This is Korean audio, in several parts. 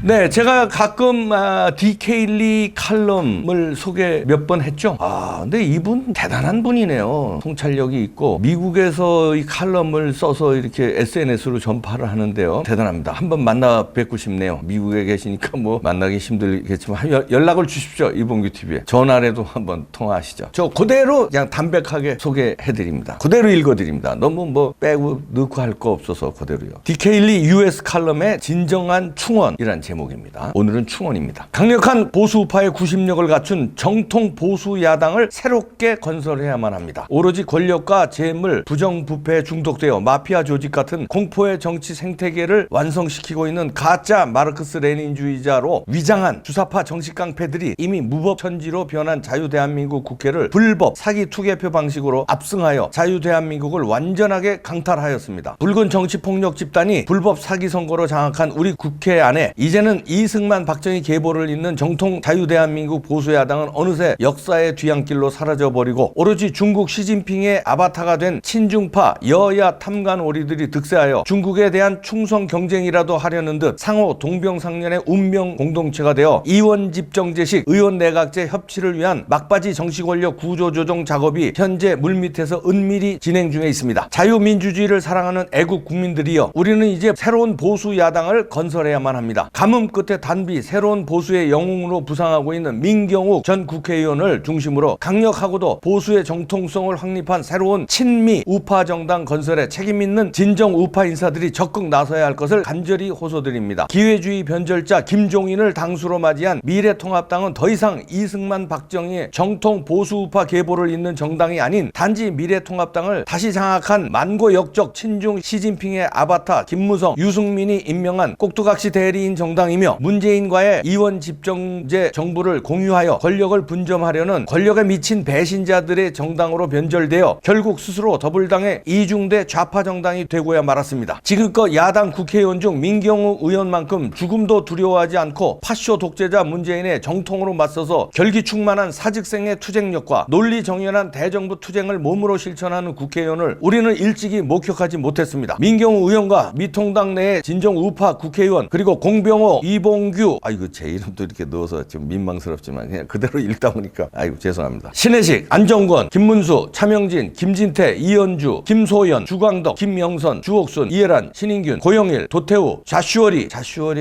네, 제가 가끔 디케일리 칼럼을 소개 몇 번 했죠. 근데 이분 대단한 분이네요. 통찰력이 있고 미국에서 이 칼럼을 써서 이렇게 SNS로 전파를 하는데요. 대단합니다. 한번 만나 뵙고 싶네요. 미국에 계시니까 뭐 만나기 힘들겠지만 연락을 주십시오. 이봉규 TV에 전화라도 한번 통화하시죠. 저 그대로 그냥 담백하게 소개해드립니다. 그대로 읽어드립니다. 너무 뭐 빼고 넣고 할 거 없어서 그대로요. 디케일리 US 칼럼의 진정한 충원이란 제목입니다. 오늘은 충원입니다. 강력한 보수 우파의 구심력을 갖춘 정통 보수 야당을 새롭게 건설해야만 합니다. 오로지 권력과 재물, 부정부패에 중독되어 마피아 조직 같은 공포의 정치 생태계를 완성시키고 있는 가짜 마르크스 레닌주의자로 위장한 주사파 정치 깡패들이 이미 무법천지로 변한 자유대한민국 국회를 불법 사기 투개표 방식으로 압승하여 자유대한민국을 완전하게 강탈하였습니다. 붉은 정치폭력 집단이 불법 사기 선거로 장악한 우리 국회 안에 이제는 이승만 박정희 계보를 잇는 정통 자유대한민국 보수야당은 어느새 역사의 뒤안길로 사라져버리고 오로지 중국 시진핑의 아바타가 된 친중파 여야 탐관오리들이 득세하여 중국에 대한 충성 경쟁이라도 하려는 듯 상호 동병상련의 운명 공동체가 되어 이원집정제식 의원내각제 협치를 위한 막바지 정치권력 구조조정 작업이 현재 물밑에서 은밀히 진행 중에 있습니다. 자유민주주의를 사랑하는 애국 국민들이여, 우리는 이제 새로운 보수 야당을 건설해야만 합니다. 가뭄 끝에 단비 새로운 보수의 영웅으로 부상하고 있는 민경욱 전 국회의원을 중심으로 강력하고도 보수의 정통성을 확립한 새로운 친미 우파 정당 건설에 책임있는 진정 우파 인사들이 적극 나서야 할 것을 간절히 호소드립니다. 기회주의 변절자 김종인을 당수로 맞이한 미래통합당은 더 이상 이승만 박정희의 정통 보수 우파 계보를 잇는 정당이 아닌 단지 미래통합당을 다시 장악한 만고역적 친중 시진핑의 아바타 김무성, 유승민이 임명한 꼭두각시 대리인 정당이며 문재인과의 이원 집정제 정부를 공유하여 권력을 분점하려는 권력에 미친 배신자들의 정당으로 변절되어 결국 스스로 더불당의 이중대 좌파 정당이 되고야 말았습니다. 지금껏 야당 국회의원 중 민경욱 의원만큼 죽음도 두려워하지 않고 파쇼 독재자 문재인의 정통으로 맞서서 결기충만한 사직생의 투쟁력과 논리 정연한 대정부 투쟁을 몸으로 실천하는 국회의원을 우리는 일찍이 목격하지 못했습니다. 민경욱 의원과 미통당 내의 진정 우파 국회의원, 그리고 공병호, 이봉규, 아이고 제 이름도 이렇게 넣어서 좀 민망스럽지만 그냥 그대로 읽다 보니까 아이고 죄송합니다. 신혜식, 안정권, 김문수, 차명진, 김진태, 이현주, 김소연, 주광덕, 김영선, 주옥순, 이해란, 신인균, 고영일, 도태우, 자슈어리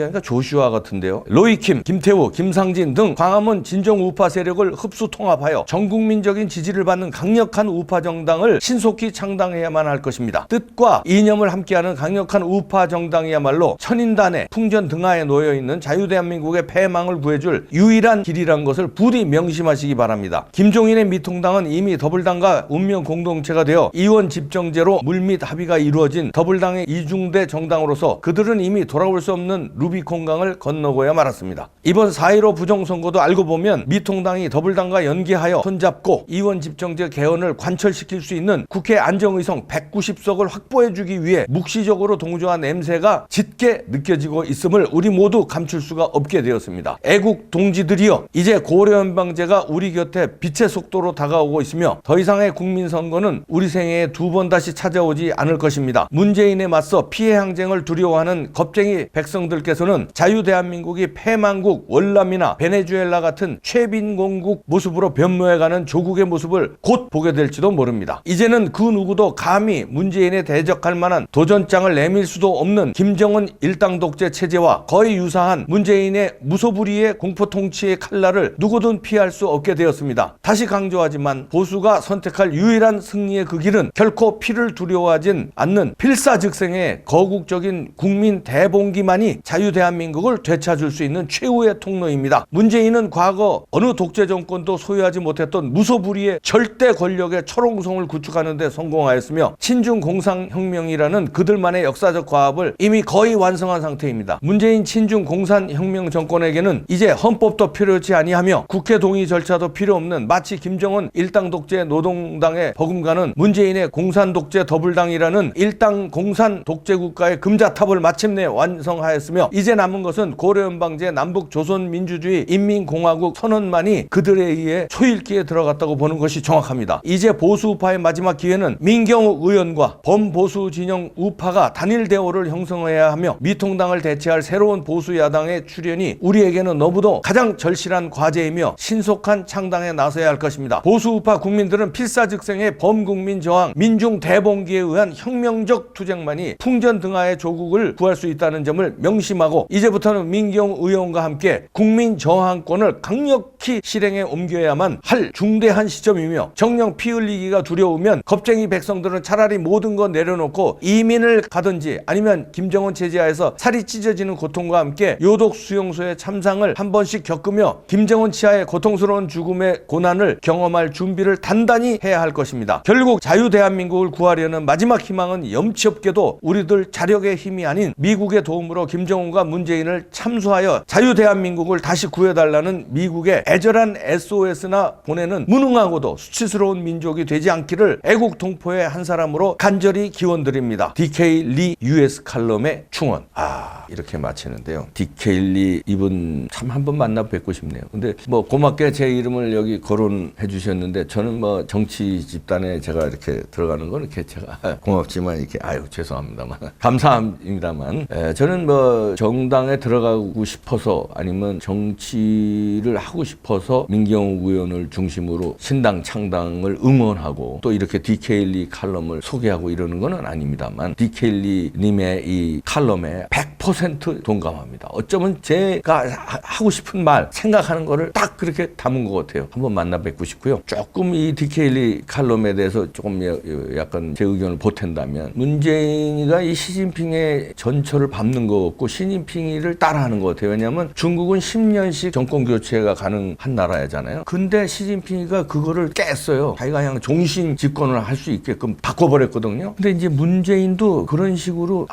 하니까 조슈아 같은데요. 로이킴, 김태우, 김상진 등 광화문 진정 우파 세력을 흡수 통합하여 전국민적인 지지를 받는 강력한 우파 정당을 신속히 창당해야만 할 것입니다. 뜻과 이념을 함께하는 강력한 우파 정당이야말로 천인단의 풍전 등하에 놓여있는 자유대한민국의 패망을 구해줄 유일한 길이란 것을 부디 명심하시기 바랍니다. 김종인의 미통당은 이미 더불당과 운명 공동체가 되어 이원 집정제로 물밑 합의가 이루어진 더불당의 이중대 정당으로서 그들은 이미 돌아올 수 없는 루비콘강을 건너고야 말았습니다. 이번 4.15 부정선거도 알고 보면 미통당이 더불당과 연계하여 손잡고 이원 집정제 개헌을 관철시킬 수 있는 국회 안정의석 190석을 확보해주기 위해 묵시적으로 동조한 냄새가 짙게 느껴지고 있음을 우리 모두 감출 수가 없게 되었습니다. 애국 동지들이여, 이제 고려연방제가 우리 곁에 빛의 속도로 다가오고 있으며 더 이상의 국민선거는 우리 생애에 두 번 다시 찾아오지 않을 것입니다. 문재인에 맞서 피해 항쟁을 두려워하는 겁쟁이 백성들께서는 자유대한민국이 패망국, 월남이나 베네수엘라 같은 최빈공국 모습으로 변모해가는 조국의 모습을 곧 보게 될지도 모릅니다. 이제는 그 누구도 감히 문재인에 대적할 만한 도전장을 내밀 수도 없는 김정은 일당 독재 체제와 거의 유사한 문재인의 무소불위의 공포 통치의 칼날을 누구든 피할 수 없게 되었습니다. 다시 강조하지만 보수가 선택할 유일한 승리의 그 길은 결코 피를 두려워하진 않는 필사즉생의 거국적인 국민 대봉기만이 자유대한민국을 되찾을 수 있는 최후의 통로입니다. 문재인은 과거 어느 독재 정권도 소유하지 못했던 무소불위의 절대 권력의 철옹성을 구축하는 데 성공하였으며 친중 공산혁명이라는 그들만의 역사적 과업을 이미 거의 완성한 상태입니다. 문재인 친중 공산혁명 정권에게는 이제 헌법도 필요치 아니하며 국회 동의 절차도 필요 없는 마치 김정은 일당 독재 노동당의 버금가는 문재인의 공산 독재 더불당이라는 일당 공산 독재 국가의 금자탑을 마침내 완성하였으며 이제 남은 것은 고려연방제 남북조선민주주의 인민공화국 선언만이 그들에 의해 초읽기에 들어갔다고 보는 것이 정확합니다. 이제 보수우파의 마지막 기회는 민경욱 의원과 범보수 진영 우파가 단일 대오를 형성해야 하며 미통당을 대체할 새로운 보수 야당의 출현이 우리에게는 너무도 가장 절실한 과제이며 신속한 창당에 나서야 할 것입니다. 보수 우파 국민들은 필사즉생의 범국민 저항, 민중 대봉기에 의한 혁명적 투쟁만이 풍전등화의 조국을 구할 수 있다는 점을 명심하고 이제부터는 민경 의원과 함께 국민 저항권을 강력히 실행에 옮겨야만 할 중대한 시점이며 정령 피 흘리기가 두려우면 겁쟁이 백성들은 차라리 모든 거 내려놓고 이민을 가든지 아니면 김정은 체제하에서 살이 찢어지는 고통과 함께 요독 수용소의 참상을 한 번씩 겪으며 김정은 치하의 고통스러운 죽음의 고난을 경험할 준비를 단단히 해야 할 것입니다. 결국 자유 대한민국을 구하려는 마지막 희망은 염치 없게도 우리들 자력의 힘이 아닌 미국의 도움으로 김정은과 문재인을 참수하여 자유 대한민국을 다시 구해달라는 미국의 애절한 SOS나 보내는 무능하고도 수치스러운 민족이 되지 않기를 애국 동포의 한 사람으로 간절히 기원드립니다. DK 리 US 칼럼의 충원. 이렇게 마치는데요. DK 리 이분 참 한번 만나 뵙고 싶네요. 근데 뭐 고맙게 제 이름을 여기 거론해 주셨는데 저는 뭐 정치 집단에 제가 이렇게 들어가는 건 이렇게 제가 고맙지만 이렇게 죄송합니다만 감사합니다만 저는 뭐 정당에 들어가고 싶어서 아니면 정치를 하고 싶어서 민경욱 의원을 중심으로 신당 창당을 응원하고 또 이렇게 DK 리 칼럼을 소개하고 이러는 건 아닙니다만 DK 리 님의 이 칼럼에 100% 동감합니다. 어쩌면 제가 하고 싶은 말 생각하는 거를 딱 그렇게 담은 것 같아요. 한번 만나 뵙고 싶고요. 조금 이 DK 리 칼럼에 대해서 조금 약간 제 의견을 보탠다면 문재인이가 이 시진핑의 전철을 밟는 것 같고 시진핑이를 따라하는 것 같아요. 왜냐하면 중국은 10년씩 정권 교체가 가능한 나라잖아요. 근데 시진핑이가 그거를 깼어요. 자기가 그냥 종신 집권을 할 수 있게끔 바꿔버렸거든요. 근데 이제 문재인도 그런 식으로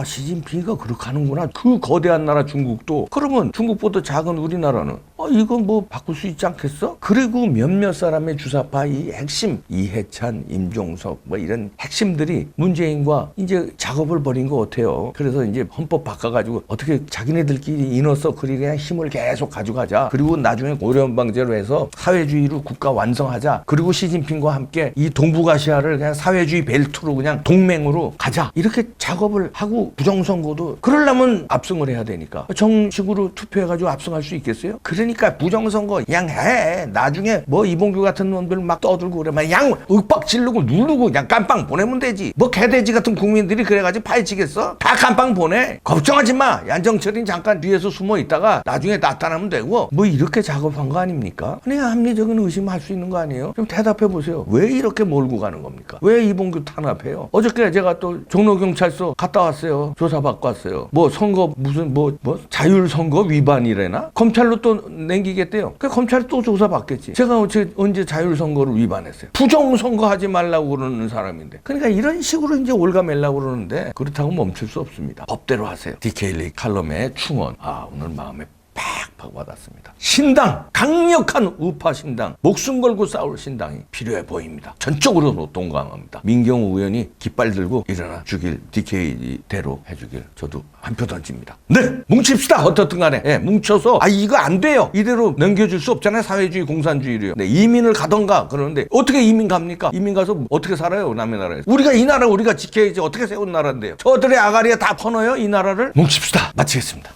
시진핑이가 그렇게 하는구나. 그 거대한 나라 중국도 그러면 중국보다 작은 우리나라는 이건 뭐 바꿀 수 있지 않겠어? 그리고 몇몇 사람의 주사파 이 핵심 이해찬, 임종석 뭐 이런 핵심들이 문재인과 이제 작업을 벌인 것 같아요. 그래서 이제 헌법 바꿔가지고 어떻게 자기네들끼리 이너서클이 그냥 힘을 계속 가져가자. 그리고 나중에 고려연방제로 해서 사회주의로 국가 완성하자. 그리고 시진핑과 함께 이 동북아시아를 그냥 사회주의 벨트로 그냥 동맹으로 가자. 이렇게 작업을 하고 부정선거도 그러려면 압승을 해야 되니까 정식으로 투표해가지고 압승할 수 있겠어요? 그러니까 부정선거 그냥 해. 나중에 뭐 이봉규 같은 놈들 막 떠들고 그러면 그냥 윽박 지르고 누르고 그냥 깜빵 보내면 되지. 뭐 개돼지 같은 국민들이 그래가지고 파헤치겠어? 다 깜빵 보내. 걱정하지 마. 양정철이 잠깐 뒤에서 숨어 있다가 나중에 나타나면 되고 뭐 이렇게 작업한 거 아닙니까? 그냥 합리적인 의심할 수 있는 거 아니에요? 좀 대답해 보세요. 왜 이렇게 몰고 가는 겁니까? 왜 이봉규 탄압해요? 어저께 제가 또 종로경찰서 갔다 왔어요. 조사받고 왔어요. 뭐 선거 무슨 뭐 자율선거 위반이래나? 검찰로 또 남기겠대요. 그 검찰이 또 조사받겠지. 제가 언제 자율선거를 위반했어요? 부정선거 하지 말라고 그러는 사람인데. 그러니까 이런 식으로 이제 올가매려고 그러는데 그렇다고 멈출 수 없습니다. 법대로 하세요. DK 리 칼럼의 충원. 오늘 마음에 팍 받았습니다. 신당, 강력한 우파 신당, 목숨 걸고 싸울 신당이 필요해 보입니다. 전적으로 동감합니다. 민경욱 의원이 깃발 들고 일어나 주길 DK대로 해주길 저도 한 표 던집니다. 네, 뭉칩시다. 어떻든 간에 뭉쳐서 이거 안 돼요. 이대로 넘겨줄 수 없잖아요. 사회주의 공산주의로요. 네, 이민을 가던가 그러는데 어떻게 이민 갑니까? 이민 가서 어떻게 살아요? 남의 나라에서. 우리가 이 나라 우리가 지켜야지. 어떻게 세운 나라인데요. 저들의 아가리에 다 퍼넣어요. 이 나라를. 뭉칩시다. 마치겠습니다.